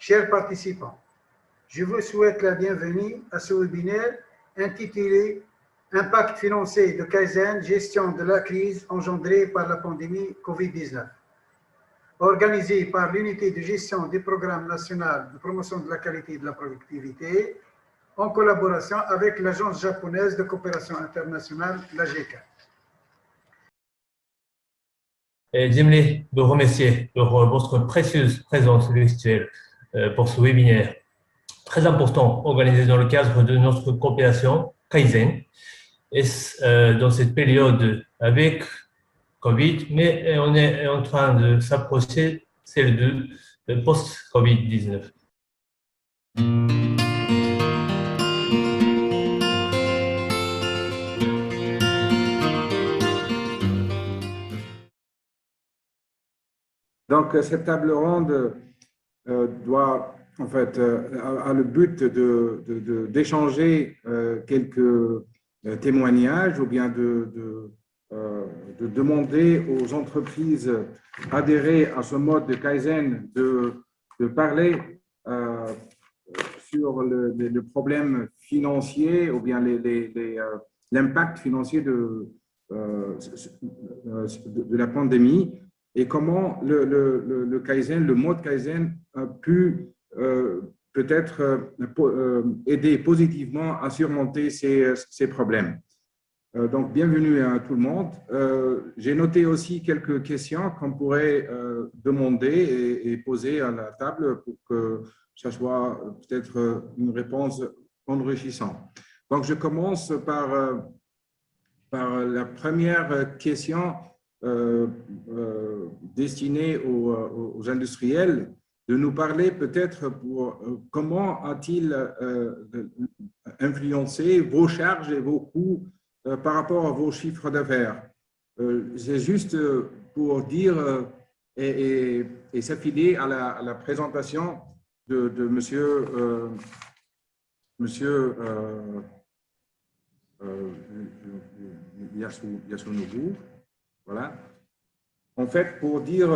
Chers participants, je vous souhaite la bienvenue à ce webinaire intitulé Impact financier de Kaizen, gestion de la crise engendrée par la pandémie Covid-19, organisé par l'unité de gestion des programmes nationaux de promotion de la qualité et de la productivité, en collaboration avec l'Agence japonaise de coopération internationale, l'AGECA. J'aimerais vous remercier pour votre précieuse présence virtuelle pour ce webinaire très important organisé dans le cadre de notre coopération Kaizen. Et dans cette période avec Covid, mais on est en train de s'approcher celle de post-Covid-19. Donc, cette table ronde doit, en fait, a le but d'échanger quelques témoignages ou bien de demander aux entreprises adhérées à ce mode de Kaizen de parler sur le problème financier ou bien l'impact financier de la pandémie et comment le Kaizen, le mode Kaizen a pu peut-être aider positivement à surmonter ces problèmes. Donc, bienvenue à tout le monde. J'ai noté aussi quelques questions qu'on pourrait demander et poser à la table pour que ça soit peut-être une réponse enrichissante. Donc, je commence par la première question destinée aux industriels, de nous parler peut-être pour comment a-t-il influencé vos charges et vos coûts par rapport à vos chiffres d'affaires. C'est juste pour dire et s'affiler à la présentation de monsieur Yasunobu. Voilà. En fait, pour dire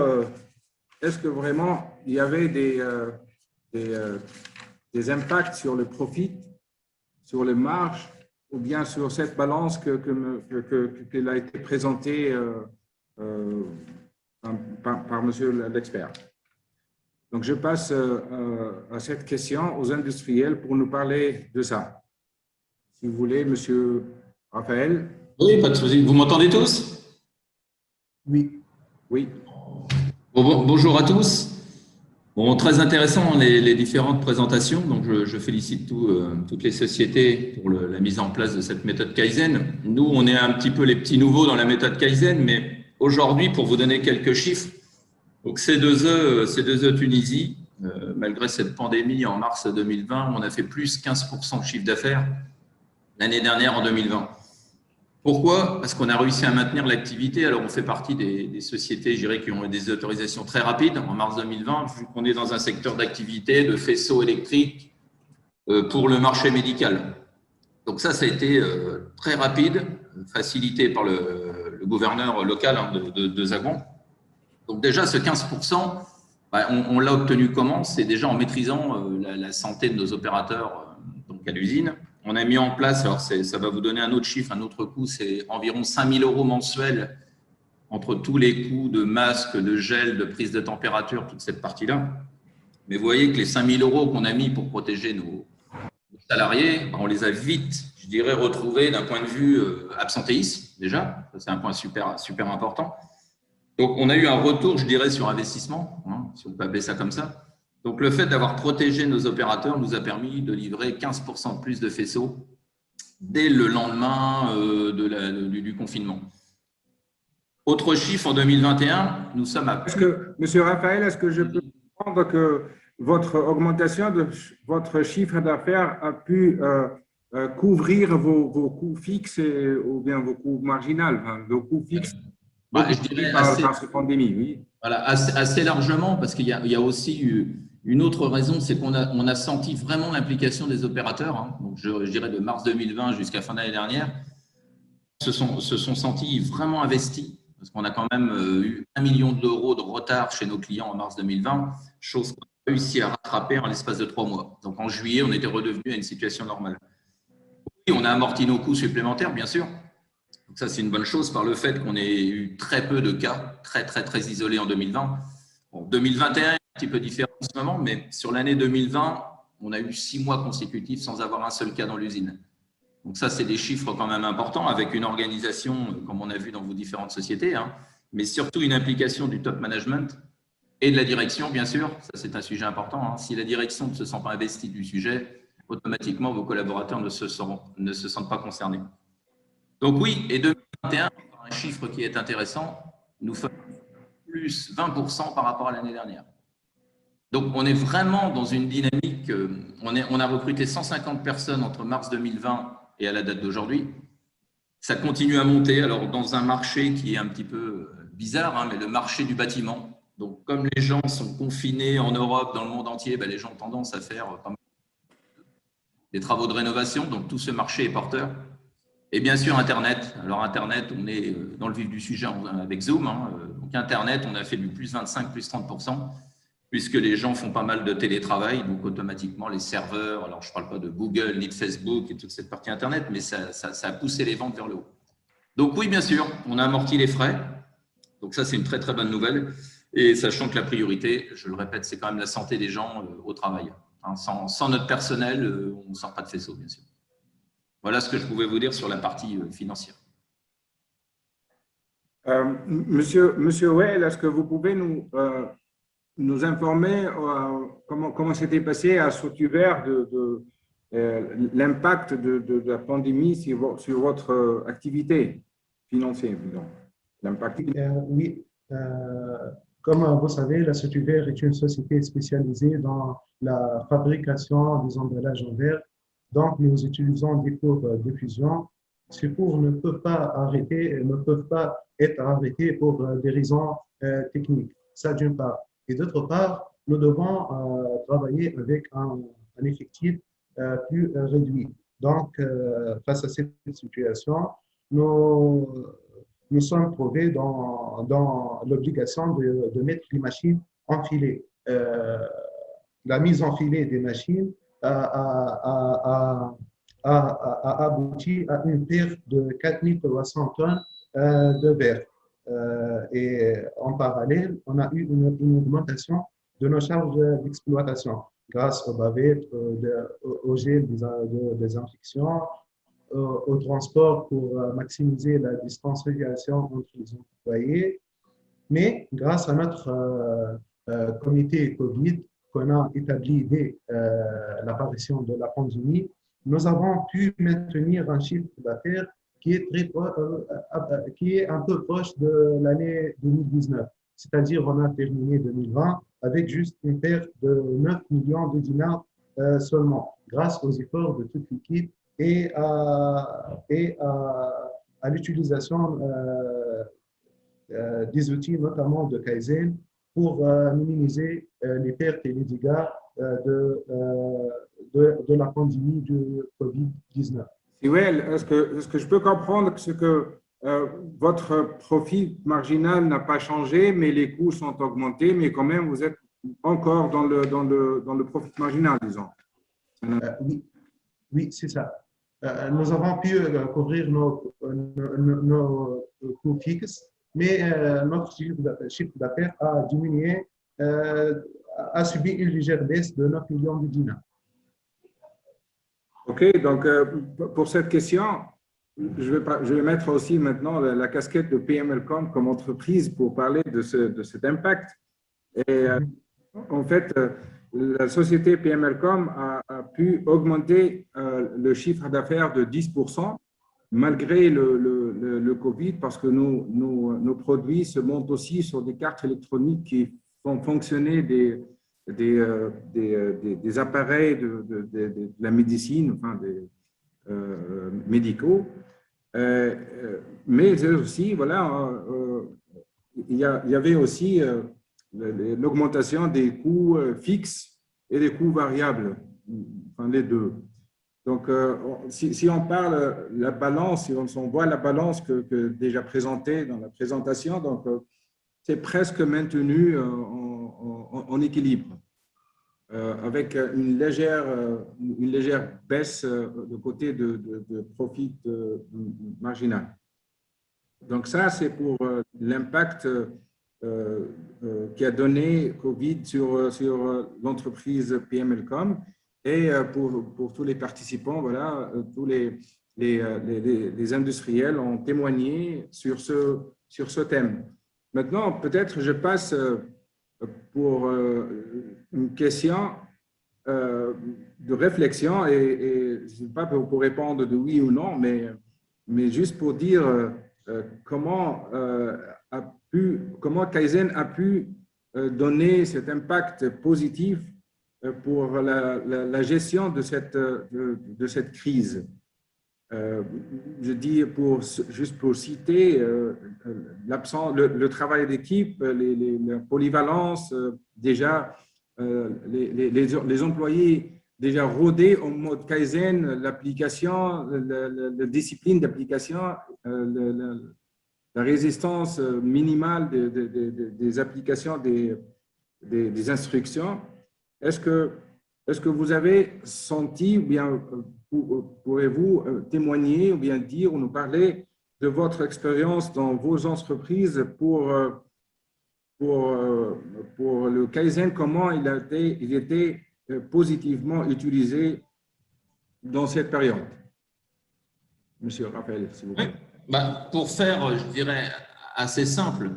est-ce que vraiment il y avait des impacts sur le profit, sur les marges, ou bien sur cette balance qu'elle a été présentée par monsieur l'expert. Donc, je passe à cette question aux industriels pour nous parler de ça. Si vous voulez, monsieur Raphaël. Oui, pas de souci. Vous m'entendez tous? Oui. Oui. Bonjour à tous. Bon, très intéressant les différentes présentations. Donc, je félicite toutes les sociétés pour la mise en place de cette méthode Kaizen. Nous, on est un petit peu les petits nouveaux dans la méthode Kaizen, mais aujourd'hui, pour vous donner quelques chiffres, donc C2E Tunisie, malgré cette pandémie en mars 2020, on a fait plus 15% de chiffre d'affaires l'année dernière en 2020. Pourquoi? Parce qu'on a réussi à maintenir l'activité. Alors, on fait partie des sociétés, je dirais, qui ont eu des autorisations très rapides en mars 2020, vu qu'on est dans un secteur d'activité de faisceaux électriques pour le marché médical. Donc ça a été très rapide, facilité par le gouverneur local de Zagon. Donc déjà, ce 15%, on l'a obtenu comment? C'est déjà en maîtrisant la santé de nos opérateurs donc à l'usine. On a mis en place, alors ça va vous donner un autre chiffre, un autre coût, c'est environ 5 000 € mensuels entre tous les coûts de masques, de gel, de prise de température, toute cette partie-là. Mais vous voyez que les 5 000 € qu'on a mis pour protéger nos salariés, on les a vite, je dirais, retrouvés d'un point de vue absentéisme déjà. C'est un point super important. Donc, on a eu un retour, je dirais, sur investissement, hein, si on peut appeler ça comme ça. Donc, le fait d'avoir protégé nos opérateurs nous a permis de livrer 15% de plus de faisceaux dès le lendemain du confinement. Autre chiffre, en 2021, nous sommes à… Monsieur Raphaël, est-ce que je peux comprendre que votre augmentation de votre chiffre d'affaires a pu couvrir vos coûts fixes ou bien vos coûts marginaux, hein, vos coûts fixes je dirais par cette pandémie, oui. Voilà, assez largement, parce qu'il y a aussi une autre raison, c'est qu'on a senti vraiment l'implication des opérateurs. Hein. Donc, je dirais de mars 2020 jusqu'à fin d'année dernière, se sont sentis vraiment investis, parce qu'on a quand même eu 1 million € de retard chez nos clients en mars 2020, chose qu'on réussi à rattraper en l'espace de 3 mois. Donc, en juillet, on était redevenu à une situation normale. Oui, on a amorti nos coûts supplémentaires, bien sûr. Donc, ça, c'est une bonne chose par le fait qu'on ait eu très peu de cas, très isolés en 2020. Bon, 2021 est un petit peu différent en ce moment, mais sur l'année 2020, on a eu 6 mois consécutifs sans avoir un seul cas dans l'usine. Donc ça, c'est des chiffres quand même importants avec une organisation, comme on a vu dans vos différentes sociétés, hein, mais surtout une implication du top management et de la direction, bien sûr. Ça, c'est un sujet important. Hein. Si la direction ne se sent pas investie du sujet, automatiquement, vos collaborateurs ne se sentent pas concernés. Donc oui, et 2021, un chiffre qui est intéressant, nous faisons plus 20% par rapport à l'année dernière. Donc, on est vraiment dans une dynamique. On a recruté 150 personnes entre mars 2020 et à la date d'aujourd'hui. Ça continue à monter. Alors, dans un marché qui est un petit peu bizarre, hein, mais le marché du bâtiment. Donc, comme les gens sont confinés en Europe, dans le monde entier, ben, les gens ont tendance à faire des travaux de rénovation. Donc, tout ce marché est porteur. Et bien sûr, Internet. Alors, Internet, on est dans le vif du sujet avec Zoom. Hein. Donc, Internet, on a fait du plus 25, plus 30%. Puisque les gens font pas mal de télétravail, donc automatiquement les serveurs, alors je ne parle pas de Google ni de Facebook et toute cette partie Internet, mais ça a poussé les ventes vers le haut. Donc oui, bien sûr, on a amorti les frais, donc ça c'est une très bonne nouvelle, et sachant que la priorité, je le répète, c'est quand même la santé des gens au travail. Hein, sans notre personnel, on ne sort pas de faisceau, bien sûr. Voilà ce que je pouvais vous dire sur la partie financière. Monsieur Well, est-ce que vous pouvez nous informer comment s'était passé à Sotuvert l'impact de la pandémie sur votre activité financière, l'impact. Oui, comme vous savez, la Sotuvert est une société spécialisée dans la fabrication des emballages en verre. Donc, nous utilisons des cours de fusion. Ces cours ne peuvent pas être arrêtés pour des raisons techniques. Ça, d'une part. Et d'autre part, nous devons travailler avec un effectif plus réduit. Donc, face à cette situation, nous sommes trouvés dans l'obligation de mettre les machines en filet. La mise en filet des machines a abouti à une perte de 4300 tonnes de verre. Et en parallèle, on a eu une augmentation de nos charges d'exploitation grâce aux bavettes, au gel de désinfection, au transport pour maximiser la distanciation entre les employés. Mais grâce à notre comité Covid qu'on a établi dès l'apparition de la pandémie, nous avons pu maintenir un chiffre d'affaires qui est un peu proche de l'année 2019. C'est-à-dire, on a terminé 2020 avec juste une perte de 9 millions de dinars seulement, grâce aux efforts de toute l'équipe et à l'utilisation des outils, notamment de Kaizen, pour minimiser les pertes et les dégâts de la pandémie de Covid-19. Siwel, est-ce que je peux comprendre que votre profit marginal n'a pas changé, mais les coûts sont augmentés, mais quand même vous êtes encore dans le profit marginal, disons? Oui, c'est ça. Nous avons pu couvrir nos coûts fixes, mais notre chiffre d'affaires a diminué, a subi une légère baisse de 9 millions de dinars. OK, donc pour cette question, je vais mettre aussi maintenant la casquette de PMLCom comme entreprise pour parler de cet impact. Et en fait, la société PMLCom a pu augmenter le chiffre d'affaires de 10% malgré le Covid, parce que nos produits se montent aussi sur des cartes électroniques qui font fonctionner des appareils de la médecine, enfin des médicaux. Mais aussi, voilà, il y avait aussi l'augmentation des coûts fixes et des coûts variables, enfin les deux. Donc, si on parle la balance, si on voit la balance que déjà présentée dans la présentation, donc c'est presque maintenu en équilibre. avec une légère baisse de côté de profit marginal. Donc ça, c'est pour l'impact qui a donné Covid sur l'entreprise PMLcom et pour tous les participants, voilà, tous les industriels ont témoigné sur ce thème. Maintenant, peut-être je passe pour une question de réflexion et je ne sais pas pour répondre de oui ou non, mais juste pour dire comment Kaizen a pu donner cet impact positif pour la gestion de cette crise. Je dis juste pour citer le travail d'équipe, la polyvalence, déjà les employés déjà rodés en mode Kaizen, l'application, la discipline d'application, la résistance minimale des applications des instructions. Est-ce que vous avez senti, ou bien pourrez-vous témoigner, ou bien dire, ou nous parler de votre expérience dans vos entreprises pour le Kaizen, comment il était positivement utilisé dans cette période? Monsieur Raphaël, s'il vous plaît. Oui. Pour faire, je dirais, assez simple,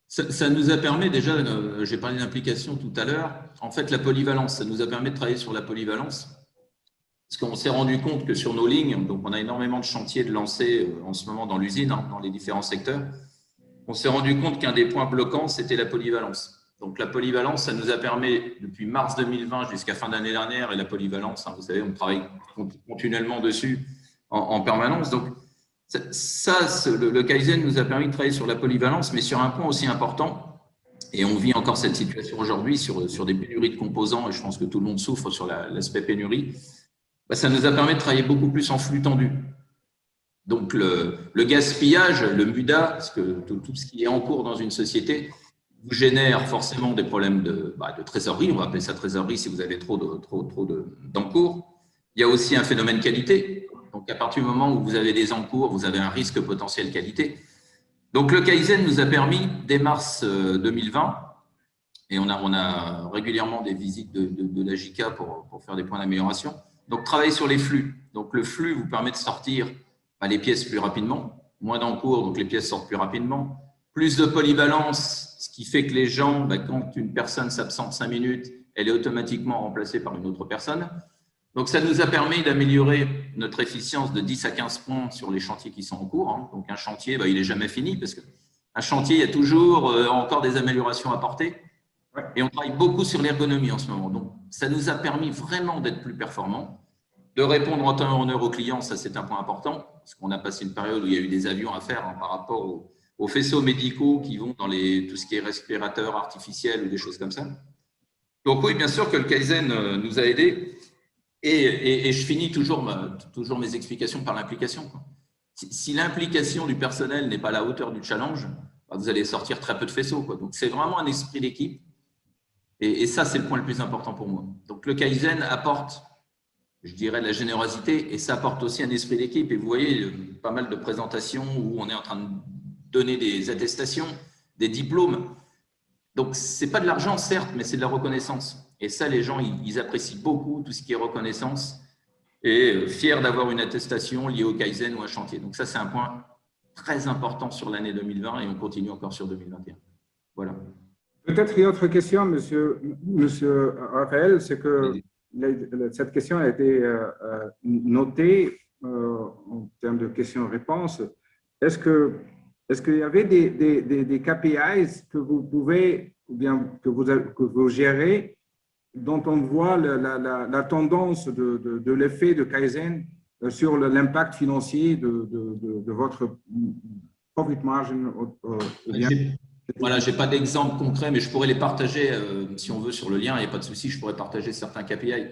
ça nous a permis déjà, j'ai parlé d'implication tout à l'heure, en fait la polyvalence, ça nous a permis de travailler sur la polyvalence, parce qu'on s'est rendu compte que sur nos lignes, donc on a énormément de chantiers de lancer en ce moment dans l'usine, dans les différents secteurs, on s'est rendu compte qu'un des points bloquants, c'était la polyvalence. Donc la polyvalence, ça nous a permis depuis mars 2020 jusqu'à fin d'année dernière, et la polyvalence, vous savez, on travaille continuellement dessus en permanence. Donc le Kaizen nous a permis de travailler sur la polyvalence, mais sur un point aussi important, et on vit encore cette situation aujourd'hui sur des pénuries de composants, et je pense que tout le monde souffre sur l'aspect pénurie, ça nous a permis de travailler beaucoup plus en flux tendu. Donc le gaspillage, le MUDA, parce que tout ce qui est en cours dans une société vous génère forcément des problèmes de trésorerie, on va appeler ça trésorerie si vous avez trop d'encours. Il y a aussi un phénomène qualité. Donc, à partir du moment où vous avez des encours, vous avez un risque potentiel qualité. Donc, le Kaizen nous a permis, dès mars 2020, et on a régulièrement des visites de la JICA pour faire des points d'amélioration, donc travailler sur les flux. Donc, le flux vous permet de sortir les pièces plus rapidement, moins d'encours, donc les pièces sortent plus rapidement, plus de polyvalence, ce qui fait que les gens, quand une personne s'absente 5 minutes, elle est automatiquement remplacée par une autre personne. Donc, ça nous a permis d'améliorer notre efficience de 10 à 15 points sur les chantiers qui sont en cours. Donc, un chantier, il n'est jamais fini parce qu'un chantier, il y a toujours encore des améliorations à apporter. Et on travaille beaucoup sur l'ergonomie en ce moment. Donc, ça nous a permis vraiment d'être plus performants, de répondre en temps et en heure aux clients. Ça, c'est un point important parce qu'on a passé une période où il y a eu des avions à faire par rapport aux faisceaux médicaux qui vont dans tout ce qui est respirateur artificiel ou des choses comme ça. Donc, oui, bien sûr que le Kaizen nous a aidés. Et je finis toujours mes explications par l'implication. Si l'implication du personnel n'est pas à la hauteur du challenge, vous allez sortir très peu de faisceaux. Donc, c'est vraiment un esprit d'équipe. Et ça, c'est le point le plus important pour moi. Donc, le Kaizen apporte, je dirais, de la générosité et ça apporte aussi un esprit d'équipe. Et vous voyez, pas mal de présentations où on est en train de donner des attestations, des diplômes. Donc, ce n'est pas de l'argent, certes, mais c'est de la reconnaissance. Et ça, les gens, ils apprécient beaucoup tout ce qui est reconnaissance et fiers d'avoir une attestation liée au Kaizen ou à un chantier. Donc ça, c'est un point très important sur l'année 2020 et on continue encore sur 2021. Voilà. Peut-être une autre question, monsieur Raphaël, c'est que cette question a été notée en termes de questions-réponses. Est-ce qu'il y avait des KPIs que vous pouvez, ou bien que vous gérez, dont on voit la tendance de l'effet de Kaizen sur l'impact financier de votre profit margin? Voilà, je n'ai pas d'exemple concret, mais je pourrais les partager si on veut sur le lien, il n'y a pas de souci, je pourrais partager certains KPI.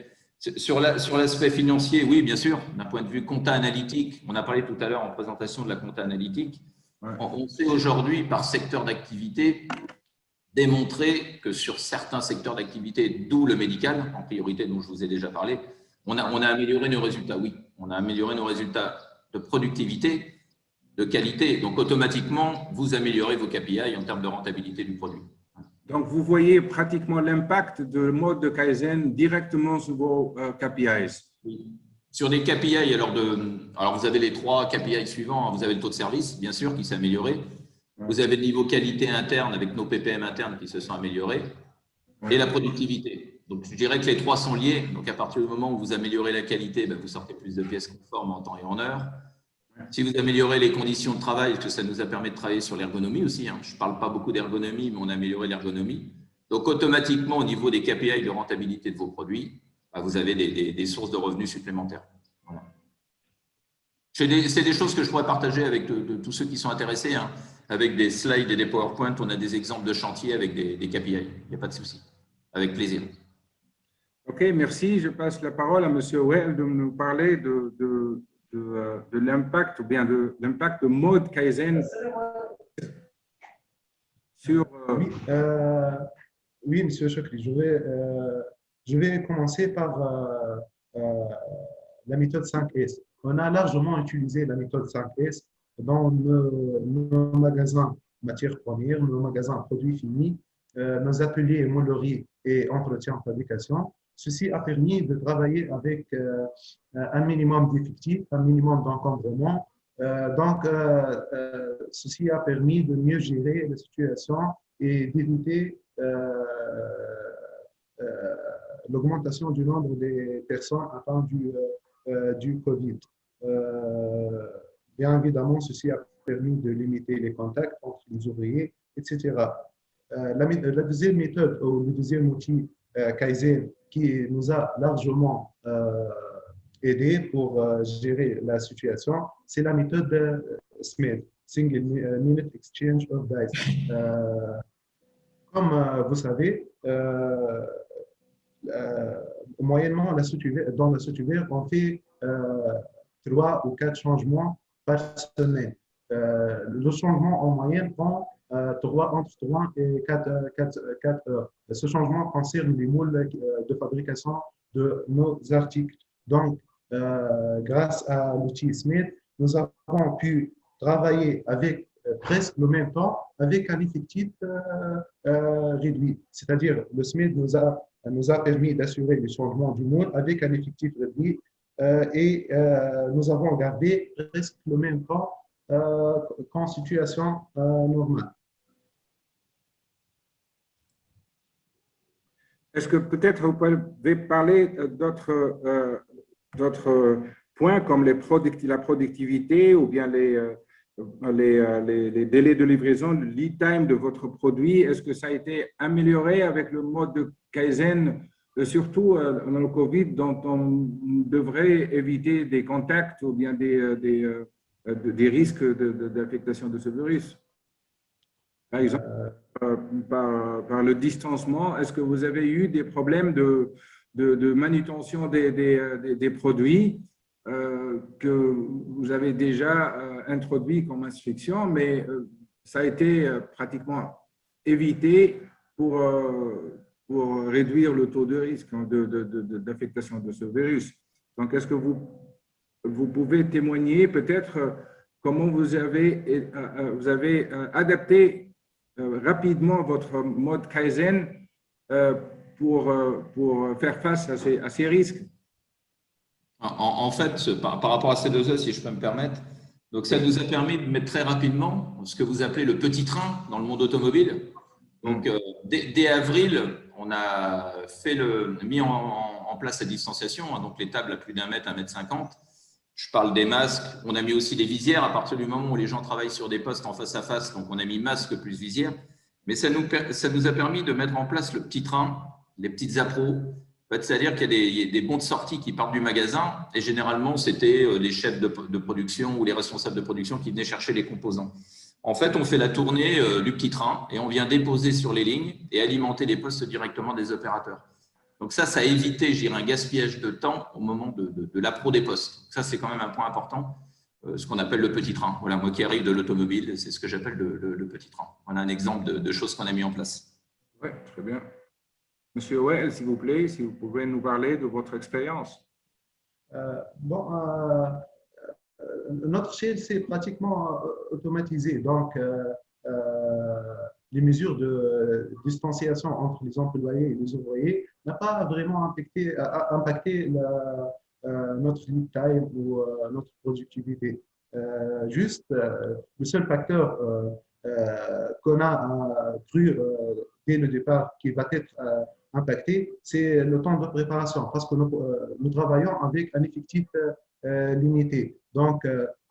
Sur l'aspect financier, oui, bien sûr, d'un point de vue compta analytique, on a parlé tout à l'heure en présentation de la compta analytique. Ouais. On sait aujourd'hui par secteur d'activité démontré que sur certains secteurs d'activité, d'où le médical, en priorité dont je vous ai déjà parlé, on a amélioré nos résultats, oui. On a amélioré nos résultats de productivité, de qualité. Donc, automatiquement, vous améliorez vos KPI en termes de rentabilité du produit. Donc, vous voyez pratiquement l'impact de mode de Kaizen directement sur vos KPIs. Oui. Sur des KPI, alors vous avez les 3 KPI suivants. Vous avez le taux de service, bien sûr, qui s'est amélioré. Vous avez le niveau qualité interne avec nos PPM internes qui se sont améliorés. Et la productivité. Donc, je dirais que les 3 sont liés. Donc, à partir du moment où vous améliorez la qualité, vous sortez plus de pièces conformes en temps et en heure. Si vous améliorez les conditions de travail, parce que ça nous a permis de travailler sur l'ergonomie aussi. Je ne parle pas beaucoup d'ergonomie, mais on a amélioré l'ergonomie. Donc, automatiquement, au niveau des KPI de rentabilité de vos produits, vous avez des sources de revenus supplémentaires. Voilà. C'est des choses que je pourrais partager avec tous ceux qui sont intéressés. Avec des slides et des PowerPoint, on a des exemples de chantiers avec des KPI. Il n'y a pas de souci. Avec plaisir. OK, merci. Je passe la parole à M. Well de nous parler de l'impact ou bien de l'impact de mode Kaizen sur… Oui, Monsieur Chokri, je vais commencer par la méthode 5S. On a largement utilisé la méthode 5S dans nos magasins matières premières, nos magasins produits finis, nos ateliers molerie et entretien fabrication. Ceci a permis de travailler avec un minimum d'effectifs, un minimum d'encombrement. Ceci a permis de mieux gérer la situation et d'éviter l'augmentation du nombre des personnes atteintes du Covid. Bien évidemment, ceci a permis de limiter les contacts entre les ouvriers, etc. La deuxième méthode ou le deuxième outil Kaizen qui nous a largement aidé pour gérer la situation, c'est la méthode SMID, Single Minute Exchange of Dice. Comme vous savez, moyennement, dans la software, on fait 3 ou 4 changements par semaine. Le changement en moyenne prend entre 3 et 4 heures. Ce changement concerne les moules de fabrication de nos articles. Donc, grâce à l'outil SMID, nous avons pu travailler avec presque le même temps avec un effectif réduit. C'est-à-dire, le SMID nous a permis d'assurer le changement du moule avec un effectif réduit et nous avons gardé presque le même temps qu'en situation normale. Est-ce que peut-être vous pouvez parler d'autres points comme la productivité ou bien les délais de livraison, le lead time de votre produit? Est-ce que ça a été amélioré avec le mode de Kaizen, surtout dans le Covid, dont on devrait éviter des contacts ou bien des risques d'infectation de ce virus? Par exemple, par le distancement, est-ce que vous avez eu des problèmes de manutention des produits que vous avez déjà introduits comme instruction, mais ça a été pratiquement évité pour réduire le taux de risque d'infectation de ce virus? Donc, est-ce que vous pouvez témoigner peut-être comment vous avez adapté rapidement votre mode Kaizen pour faire face à ces risques? En fait, par rapport à ces 2 heures, si je peux me permettre, donc ça nous a permis de mettre très rapidement ce que vous appelez le petit train dans le monde automobile. Donc, dès avril, on a mis en place la distanciation, donc les tables à plus d'1 mètre, 1,50 mètre. Je parle des masques. On a mis aussi des visières à partir du moment où les gens travaillent sur des postes en face à face. Donc, on a mis masque plus visière. Mais ça nous a permis de mettre en place le petit train, les petites appros. C'est-à-dire qu'il y a des bons de sortie qui partent du magasin. Et généralement, c'était les chefs de production ou les responsables de production qui venaient chercher les composants. En fait, on fait la tournée du petit train et on vient déposer sur les lignes et alimenter les postes directement des opérateurs. Donc ça a évité, je dirais, un gaspillage de temps au moment de l'appro des postes. Ça, c'est quand même un point important, ce qu'on appelle le petit train. Voilà, moi qui arrive de l'automobile, c'est ce que j'appelle le petit train. Voilà un exemple de choses qu'on a mis en place. Oui, très bien. Monsieur Well, s'il vous plaît, si vous pouvez nous parler de votre expérience. Bon, notre chaîne, c'est pratiquement automatisé. Donc, les mesures de distanciation entre les employés et les ouvriers n'ont pas vraiment impacté notre lead time ou notre productivité. Juste, le seul facteur qu'on a cru dès le départ qui va être impacté, c'est le temps de préparation parce que nous travaillons avec un effectif limité. Donc,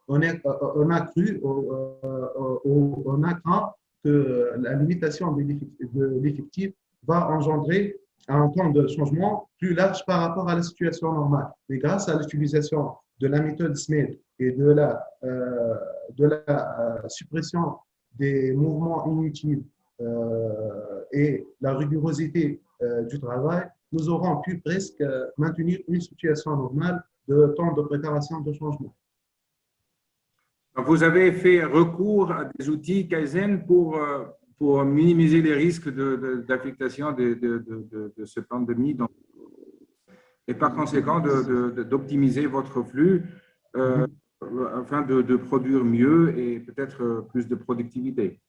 on a cru, on a craint que la limitation de l'effectif va engendrer un temps de changement plus large par rapport à la situation normale. Mais grâce à l'utilisation de la méthode SMART et de la suppression des mouvements inutiles et la rigorosité du travail, nous aurons pu presque maintenir une situation normale de temps de préparation de changement. Vous avez fait recours à des outils Kaizen pour minimiser les risques d'affectation de cette pandémie et par conséquent d'optimiser votre flux afin de produire mieux et peut-être plus de productivité.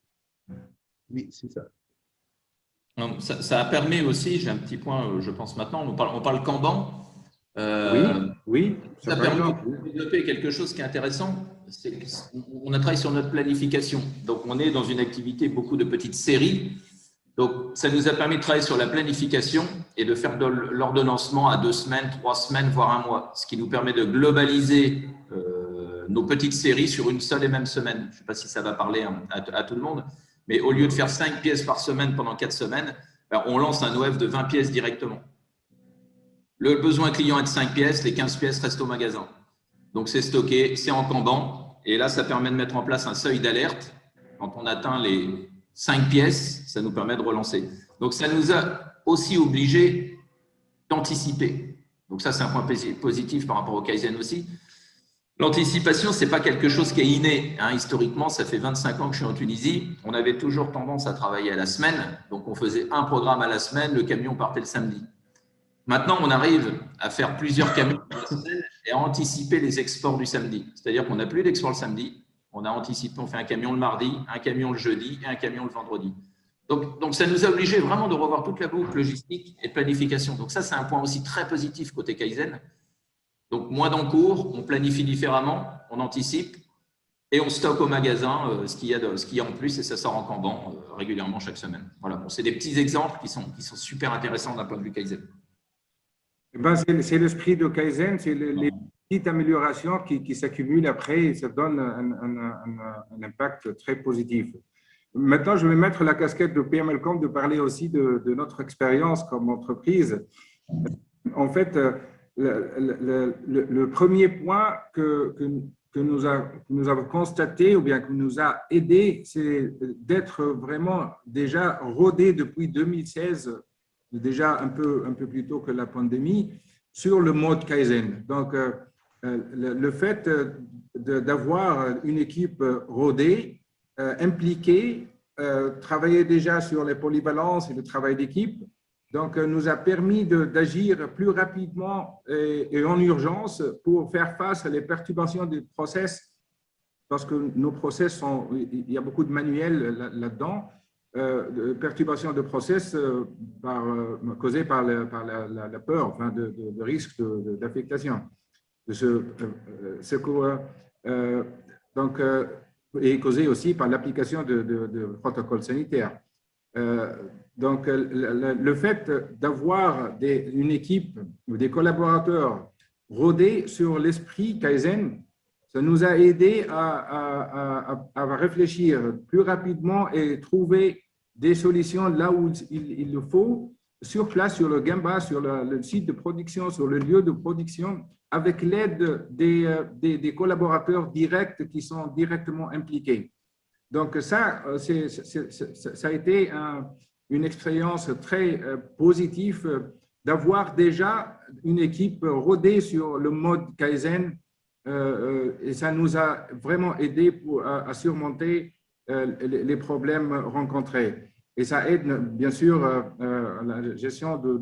Oui, c'est ça. Ça a permis aussi, j'ai un petit point, je pense maintenant, on parle Kanban. Oui, ça permet de développer quelque chose qui est intéressant. On a travaillé sur notre planification. Donc, on est dans une activité, beaucoup de petites séries. Donc, ça nous a permis de travailler sur la planification et de faire de l'ordonnancement à 2 semaines, 3 semaines, voire 1 mois. Ce qui nous permet de globaliser nos petites séries sur une seule et même semaine. Je ne sais pas si ça va parler à tout le monde, mais au lieu de faire 5 pièces par semaine pendant 4 semaines, on lance un OF de 20 pièces directement. Le besoin client est de 5 pièces, les 15 pièces restent au magasin. Donc, c'est stocké, c'est en Kanban. Et là, ça permet de mettre en place un seuil d'alerte. Quand on atteint les 5 pièces, ça nous permet de relancer. Donc, ça nous a aussi obligés d'anticiper. Donc, ça, c'est un point positif par rapport au Kaizen aussi. L'anticipation, ce n'est pas quelque chose qui est inné. Historiquement, ça fait 25 ans que je suis en Tunisie. On avait toujours tendance à travailler à la semaine. Donc, on faisait un programme à la semaine, le camion partait le samedi. Maintenant, on arrive à faire plusieurs camions la semaine et à anticiper les exports du samedi. C'est-à-dire qu'on n'a plus d'export le samedi. On a anticipé, on fait un camion le mardi, un camion le jeudi et un camion le vendredi. Donc ça nous a obligés vraiment de revoir toute la boucle logistique et de planification. Donc ça, c'est un point aussi très positif côté Kaizen. Donc moins d'encours, on planifie différemment, on anticipe et on stocke au magasin ce qu'il y a en plus et ça sort en Kanban régulièrement chaque semaine. Voilà, bon, c'est des petits exemples qui sont super intéressants d'un point de vue Kaizen. C'est l'esprit de Kaizen, c'est les petites améliorations qui s'accumulent après et ça donne un impact très positif. Maintenant, je vais mettre la casquette de PMLCom de parler aussi de notre expérience comme entreprise. En fait, le premier point que nous avons constaté ou bien que nous a aidé, c'est d'être vraiment déjà rodé depuis 2016, déjà un peu plus tôt que la pandémie, sur le mode Kaizen. Donc, le fait d'avoir une équipe rodée, impliquée, travailler déjà sur les polyvalences et le travail d'équipe, donc nous a permis d'agir plus rapidement et en urgence pour faire face à les perturbations des process, parce que nos process il y a beaucoup de manuels là-dedans, de perturbations de process causées par la peur, enfin de risque d'affectation. Et causées aussi par l'application de protocoles sanitaires. Donc, le fait d'avoir une équipe ou des collaborateurs rodés sur l'esprit Kaizen, ça nous a aidé à réfléchir plus rapidement et trouver des solutions là où il le faut, sur place, sur le Gemba, sur le site de production, sur le lieu de production, avec l'aide des collaborateurs directs qui sont directement impliqués. Donc, ça a été une expérience très positive d'avoir déjà une équipe rodée sur le mode Kaizen et ça nous a vraiment aidé à surmonter les problèmes rencontrés. et ça aide bien sûr la gestion de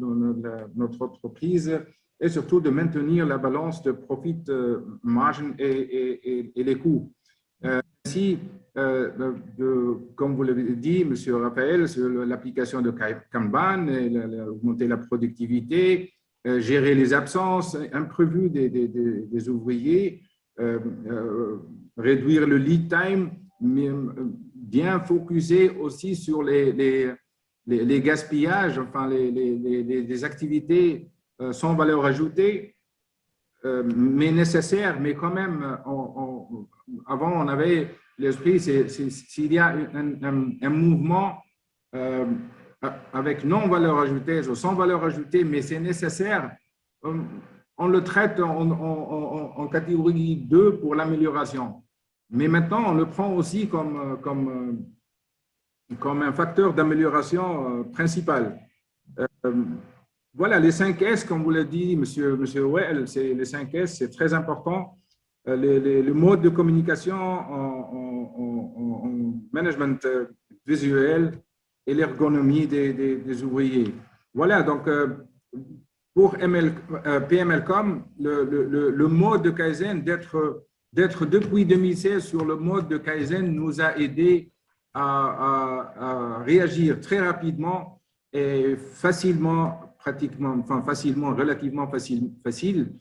notre entreprise et surtout de maintenir la balance de profit margin et les coûts. Ainsi, comme vous l'avez dit, M. Raphaël, sur l'application de Kanban, augmenter la productivité, gérer les absences imprévues des ouvriers, réduire le lead time, mais bien focuser aussi sur les gaspillages, enfin les activités sans valeur ajoutée, mais nécessaires, mais quand même, avant on avait l'esprit, s'il y a un mouvement avec non valeur ajoutée ou sans valeur ajoutée, mais c'est nécessaire, on le traite en catégorie 2 pour l'amélioration. Mais maintenant, on le prend aussi comme un facteur d'amélioration principal. Voilà, les 5 S, comme vous l'a dit, Monsieur Well, les 5 S, c'est très important. Le mode de communication en management visuel et l'ergonomie des ouvriers. Voilà, donc pour PMLCom, le mode de Kaizen, d'être depuis 2016 sur le mode de Kaizen nous a aidé à réagir très rapidement et facilement, relativement facile,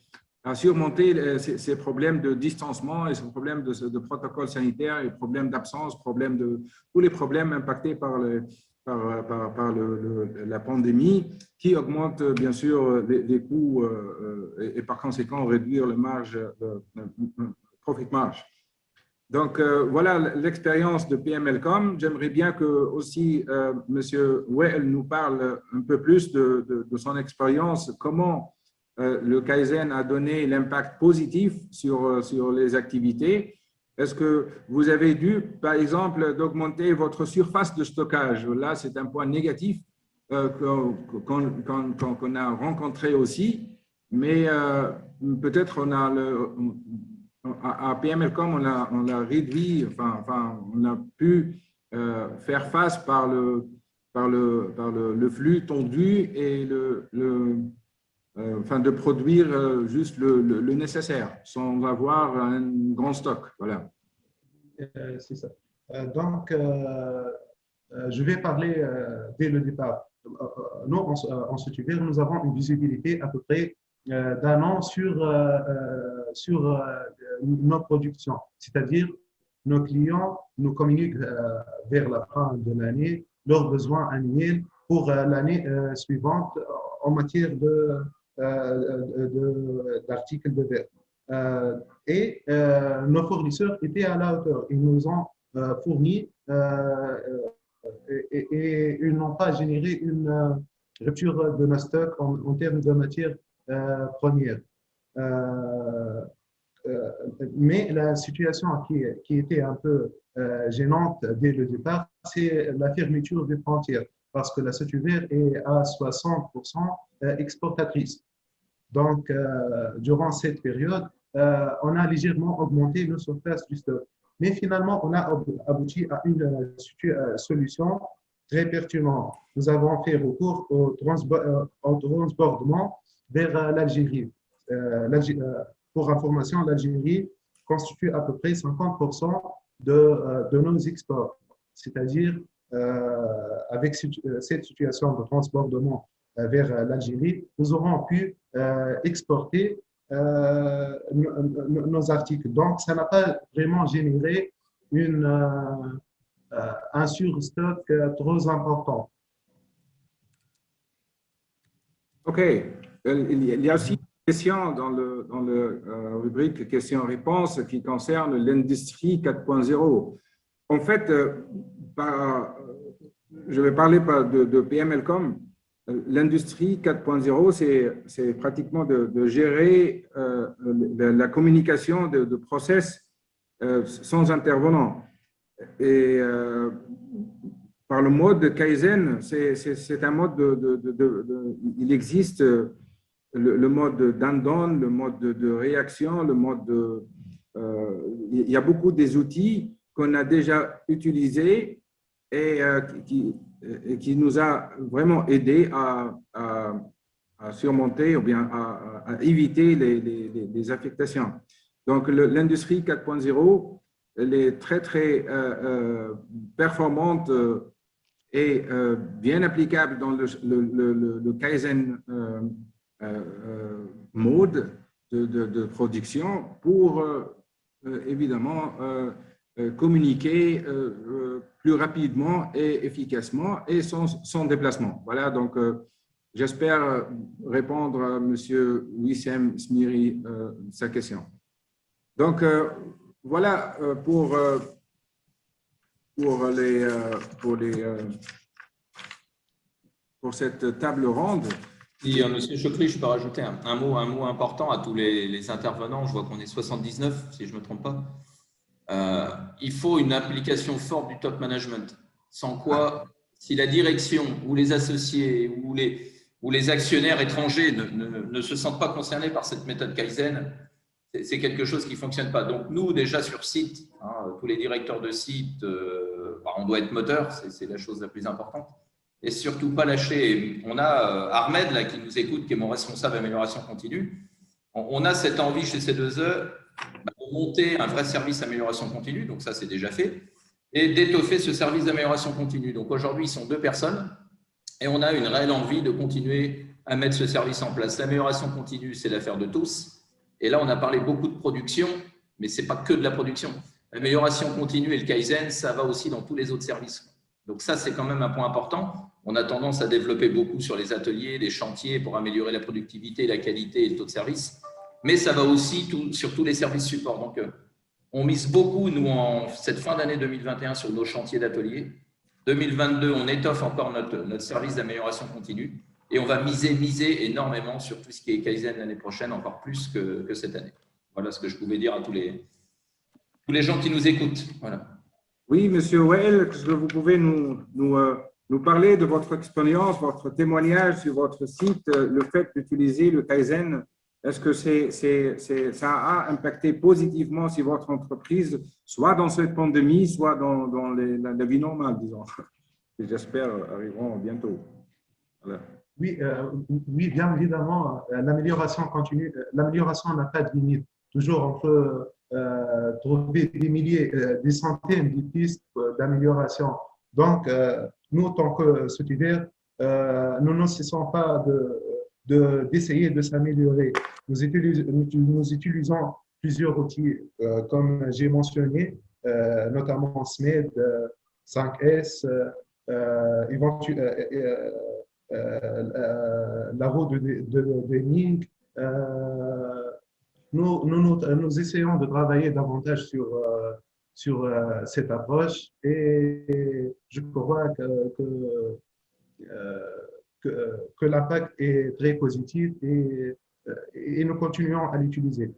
à surmonter ces problèmes de distancement et ces problèmes de protocole sanitaire et problèmes d'absence, tous les problèmes impactés par la pandémie qui augmentent bien sûr les coûts et par conséquent réduire le profit marge. Donc voilà l'expérience de PMLCom. J'aimerais bien que aussi M. Well nous parle un peu plus de son expérience, comment le Kaizen a donné l'impact positif sur les activités. Est-ce que vous avez dû, par exemple, d'augmenter votre surface de stockage? Là, c'est un point négatif qu'on a rencontré aussi, mais peut-être à PMLCom, on l'a réduit, on a pu faire face par le flux tendu et de produire juste le nécessaire sans avoir un grand stock. Voilà. C'est ça. Donc, je vais parler dès le départ. Nous, en ce hiver, nous avons une visibilité à peu près d'un an sur nos productions. C'est-à-dire, nos clients nous communiquent vers la fin de l'année leurs besoins annuels pour l'année suivante en matière d'articles de verre. Et nos fournisseurs étaient à la hauteur. Ils nous ont fourni et ils n'ont pas généré une rupture de nos stocks en termes de matières premières. Mais la situation qui était un peu gênante dès le départ, c'est la fermeture des frontières, parce que la Sotuvert est à 60% exportatrice. Donc, durant cette période, on a légèrement augmenté nos surfaces du stock. Mais finalement, on a abouti à une solution très pertinente. Nous avons fait recours au transbordement vers l'Algérie. Pour information, l'Algérie constitue à peu près 50% de nos exports. C'est-à-dire, avec cette situation de transbordement vers l'Algérie, nous aurons pu exporter nos articles. Donc, ça n'a pas vraiment généré un surstock trop important. OK. Il y a aussi une question dans le rubrique questions-réponses qui concerne l'industrie 4.0. En fait, je vais parler de PMLCom. L'industrie 4.0, c'est pratiquement de gérer la communication de process sans intervenant. Et par le mode Kaizen, c'est un mode il existe le mode d'andon, le mode de réaction, le mode il y a beaucoup des outils qu'on a déjà utilisés et et qui nous a vraiment aidé à surmonter ou bien à éviter les affectations. Donc, l'industrie 4.0, elle est très, très performante et bien applicable dans le Kaizen mode de production pour évidemment communiquer plus rapidement et efficacement et sans déplacement. Voilà, donc j'espère répondre à M. Wissem Smiri sa question. Donc voilà pour cette table ronde. Si, Monsieur Chokri, je peux rajouter un mot important à tous les intervenants. Je vois qu'on est 79, si je ne me trompe pas. Il faut une application forte du top management. Sans quoi, si la direction ou les associés ou les actionnaires étrangers ne se sentent pas concernés par cette méthode Kaizen, c'est quelque chose qui ne fonctionne pas. Donc, nous, déjà sur site, tous les directeurs de site, on doit être moteur, c'est la chose la plus importante. Et surtout pas lâcher. On a Ahmed là, qui nous écoute, qui est mon responsable amélioration continue. On a cette envie chez C2E de monter un vrai service amélioration continue, donc ça c'est déjà fait, et d'étoffer ce service d'amélioration continue. Donc aujourd'hui, ils sont 2 personnes et on a une réelle envie de continuer à mettre ce service en place. L'amélioration continue, c'est l'affaire de tous. Et là, on a parlé beaucoup de production, mais ce n'est pas que de la production. L'amélioration continue et le Kaizen, ça va aussi dans tous les autres services. Donc ça, c'est quand même un point important. On a tendance à développer beaucoup sur les ateliers, les chantiers pour améliorer la productivité, la qualité et le taux de service. Mais ça va aussi sur tous les services support. Donc, on mise beaucoup, nous, en cette fin d'année 2021 sur nos chantiers d'ateliers. 2022, on étoffe encore notre service d'amélioration continue et on va miser énormément sur tout ce qui est Kaizen l'année prochaine, encore plus que cette année. Voilà ce que je pouvais dire à tous les gens qui nous écoutent. Voilà. Oui, Monsieur Well, est-ce que vous pouvez nous parler de votre expérience, votre témoignage sur votre site, le fait d'utiliser le Kaizen? Est-ce que ça a impacté positivement sur votre entreprise, soit dans cette pandémie, soit dans la vie normale, disons, qui j'espère arriveront bientôt? Voilà. Oui, bien évidemment, l'amélioration continue. L'amélioration n'a pas de limite. Toujours, on peut trouver des milliers, des centaines de pistes d'amélioration. Donc, nous, en tant que soutiens, nous ne cessons pas d'essayer de s'améliorer. Nous utilisons plusieurs outils, comme j'ai mentionné, notamment SMED, 5S, la roue de Ning. Nous essayons de travailler davantage sur cette approche et je crois que l'impact est très positif et nous continuons à l'utiliser.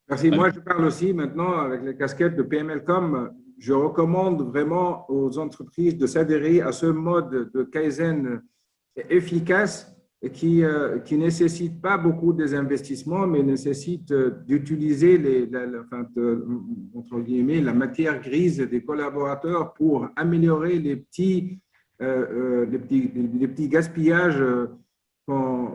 Merci. Moi, je parle aussi maintenant avec les casquettes de PMLcom. Je recommande vraiment aux entreprises de s'adhérer à ce mode de Kaizen efficace et qui ne nécessite pas beaucoup des investissements, mais nécessite d'utiliser entre guillemets, la matière grise des collaborateurs pour améliorer les petits gaspillages qu'on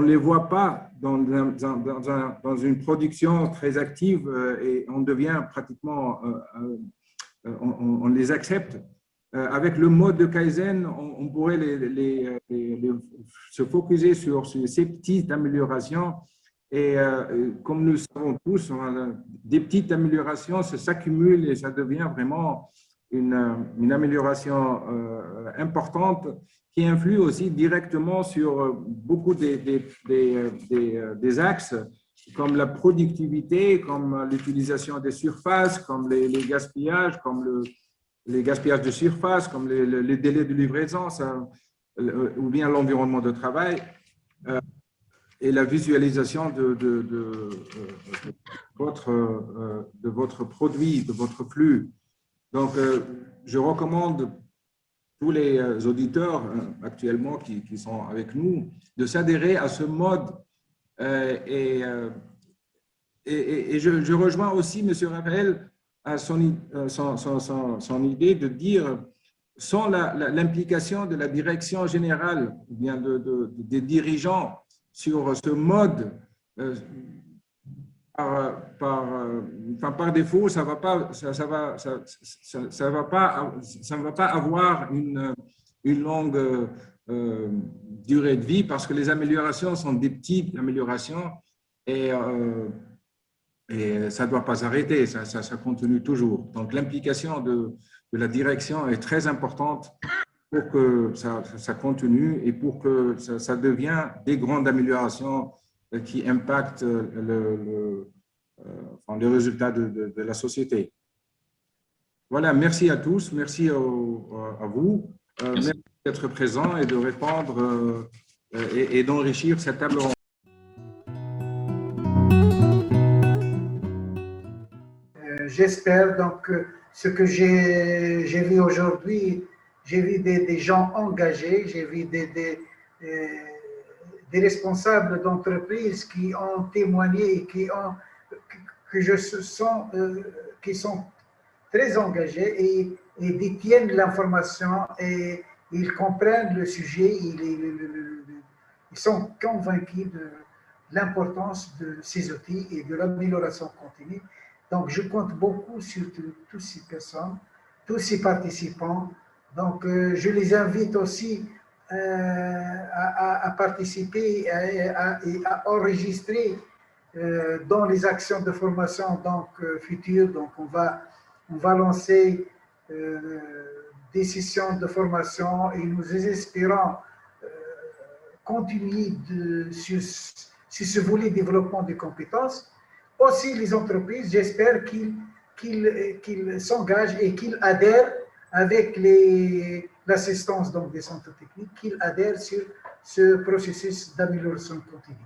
ne les voit pas dans une production très active et on devient pratiquement, on les accepte. Avec le mode de Kaizen, on pourrait se focuser sur ces petites améliorations et comme nous le savons tous, des petites améliorations s'accumulent et ça devient vraiment une amélioration importante qui influe aussi directement sur beaucoup des axes comme la productivité, comme l'utilisation des surfaces, comme les gaspillages, comme les gaspillages de surface, comme les délais de livraison, ou bien l'environnement de travail et la visualisation de votre produit, de votre flux. Donc, je recommande tous les auditeurs actuellement qui sont avec nous de s'adhérer à ce mode et je rejoins aussi M. Raphaël à son idée de dire sans l'implication de la direction générale, ou bien des dirigeants sur ce mode, par défaut, ça ne va pas avoir une longue durée de vie, parce que les améliorations sont des petites améliorations et ça ne doit pas s'arrêter, ça continue toujours. Donc, l'implication de la direction est très importante pour que ça continue et pour que ça devienne des grandes améliorations qui impactent le résultat de la société. Voilà, merci à tous, merci à vous. Merci d'être présents et de répondre et d'enrichir cette table ronde. J'espère donc ce que j'ai vu aujourd'hui, j'ai vu des gens engagés, j'ai vu des responsables d'entreprises qui ont témoigné et qui sont très engagés et détiennent l'information et ils comprennent le sujet, ils sont convaincus de l'importance de ces outils et de l'amélioration continue. Donc, je compte beaucoup sur toutes ces personnes, tous ces participants. Donc, je les invite aussi à participer et à enregistrer dans les actions de formation futures. Donc, on va lancer des sessions de formation et nous espérons continuer sur ce volet développement des compétences. Aussi, les entreprises, j'espère qu'ils s'engagent et qu'ils adhèrent avec l'assistance des centres techniques, qu'ils adhèrent sur ce processus d'amélioration continue.